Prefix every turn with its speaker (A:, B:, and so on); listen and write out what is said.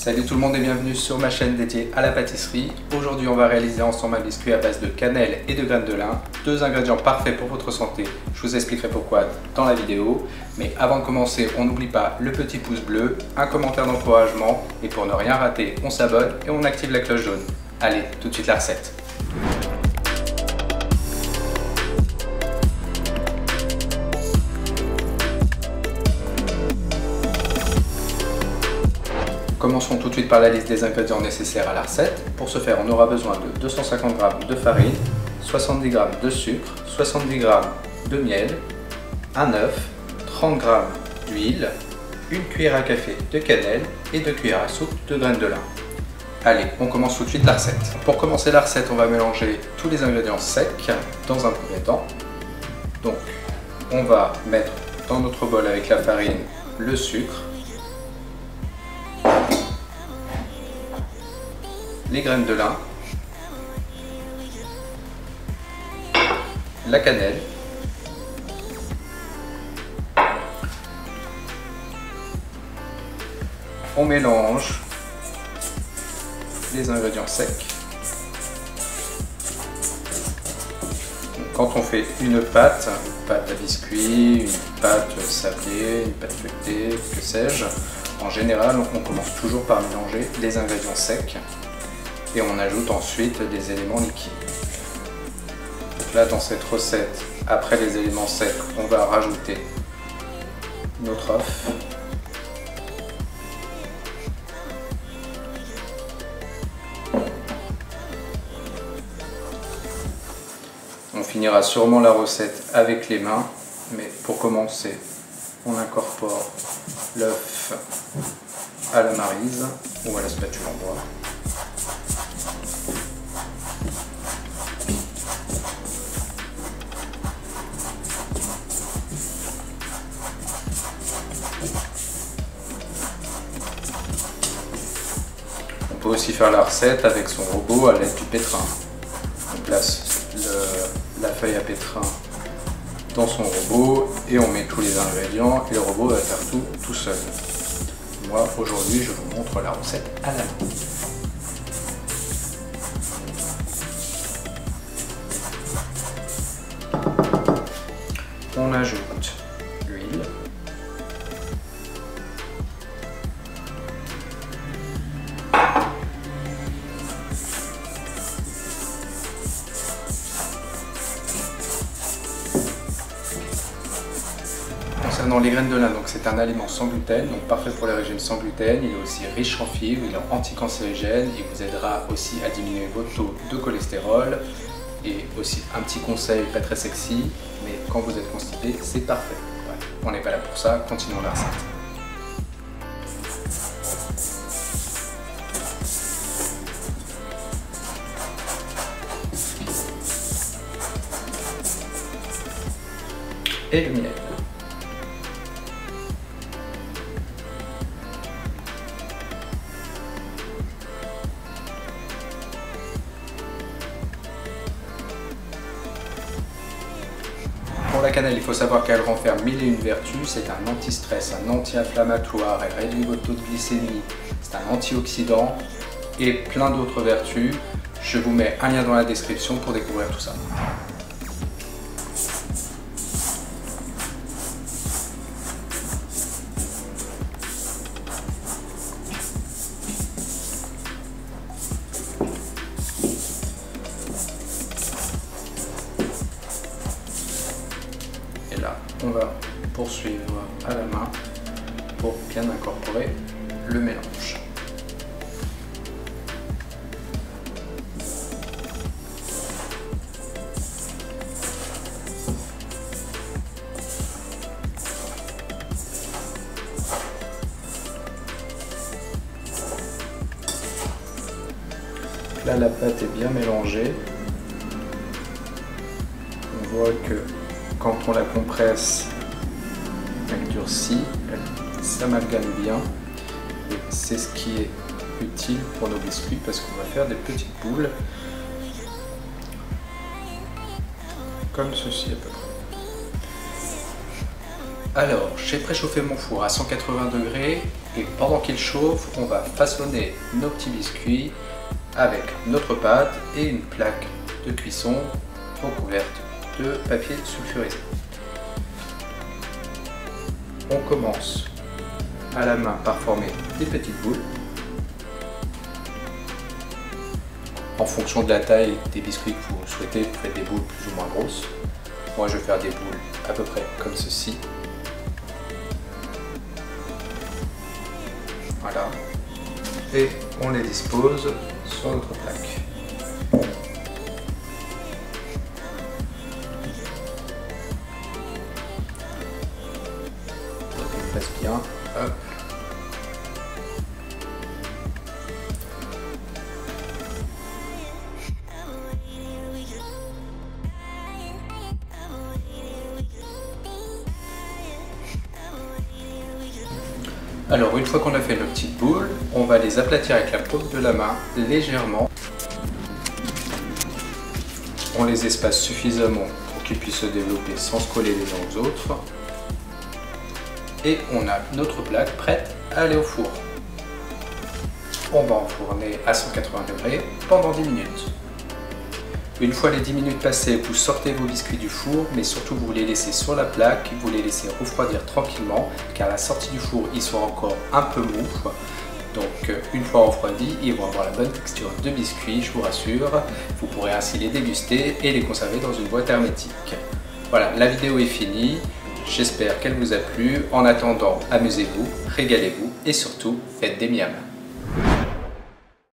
A: Salut tout le monde et bienvenue sur ma chaîne dédiée à la pâtisserie. Aujourd'hui on va réaliser ensemble un biscuit à base de cannelle et de graines de lin, deux ingrédients parfaits pour votre santé. Je vous expliquerai pourquoi dans la vidéo. Mais avant de commencer, on n'oublie pas le petit pouce bleu, un commentaire d'encouragement et pour ne rien rater, on s'abonne et on active la cloche jaune. Allez, tout de suite la recette. Commençons tout de suite par la liste des ingrédients nécessaires à la recette. Pour ce faire, on aura besoin de 250 g de farine, 70 g de sucre, 70 g de miel, un œuf, 30 g d'huile, une cuillère à café de cannelle et 2 cuillères à soupe de graines de lin. Allez, on commence tout de suite la recette. Pour commencer la recette, on va mélanger tous les ingrédients secs dans un premier temps. Donc, on va mettre dans notre bol avec la farine le sucre, les graines de lin, la cannelle, on mélange les ingrédients secs. Quand on fait une pâte à biscuit, une pâte sablée, une pâte feuilletée, que sais-je, en général on commence toujours par mélanger les ingrédients secs et on ajoute ensuite des éléments liquides. Donc là, dans cette recette, après les éléments secs, on va rajouter notre œuf, on finira sûrement la recette avec les mains, mais pour commencer, on incorpore l'œuf à la maryse ou à la spatule en bois. On peut aussi faire la recette avec son robot à l'aide du pétrin. On place la feuille à pétrin dans son robot et on met tous les ingrédients et le robot va faire tout seul. Moi aujourd'hui je vous montre la recette à la main. On ajoute l'huile, concernant les graines de lin, donc c'est un aliment sans gluten, donc parfait pour les régimes sans gluten. Il est aussi riche en fibres, il est anticancérigène, il vous aidera aussi à diminuer votre taux de cholestérol. Et aussi un petit conseil pas très sexy, mais quand vous êtes constipé, c'est parfait. Ouais, on n'est pas là pour ça, continuons la recette. Et le miel. Pour la cannelle, il faut savoir qu'elle renferme 1001 vertus. C'est un anti-stress, un anti-inflammatoire, elle réduit votre taux de glycémie, c'est un antioxydant et plein d'autres vertus. Je vous mets un lien dans la description pour découvrir tout ça. Et là, on va poursuivre à la main pour bien incorporer le mélange. Là, la pâte est bien mélangée. On voit que quand on la compresse, elle durcit, elle s'amalgame bien. Et c'est ce qui est utile pour nos biscuits parce qu'on va faire des petites boules comme ceci à peu près. Alors, j'ai préchauffé mon four à 180 degrés et pendant qu'il chauffe, on va façonner nos petits biscuits avec notre pâte et une plaque de cuisson recouverte de papier sulfurisé. On commence à la main par former des petites boules. En fonction de la taille des biscuits que vous souhaitez, vous faites des boules plus ou moins grosses. Moi, je vais faire des boules à peu près comme ceci. Voilà. Et on les dispose sur notre plaque. On presse bien. Hop. Alors une fois qu'on a fait nos petites boules, on va les aplatir avec la paume de la main légèrement. On les espace suffisamment pour qu'ils puissent se développer sans se coller les uns aux autres. Et on a notre plaque prête à aller au four. On va enfourner à 180 degrés pendant 10 minutes. Une fois les 10 minutes passées, vous sortez vos biscuits du four, mais surtout vous les laissez sur la plaque, vous les laissez refroidir tranquillement, car à la sortie du four, ils sont encore un peu mous. Donc une fois refroidis, ils vont avoir la bonne texture de biscuits, je vous rassure. Vous pourrez ainsi les déguster et les conserver dans une boîte hermétique. Voilà, la vidéo est finie. J'espère qu'elle vous a plu. En attendant, amusez-vous, régalez-vous et surtout, faites des miams.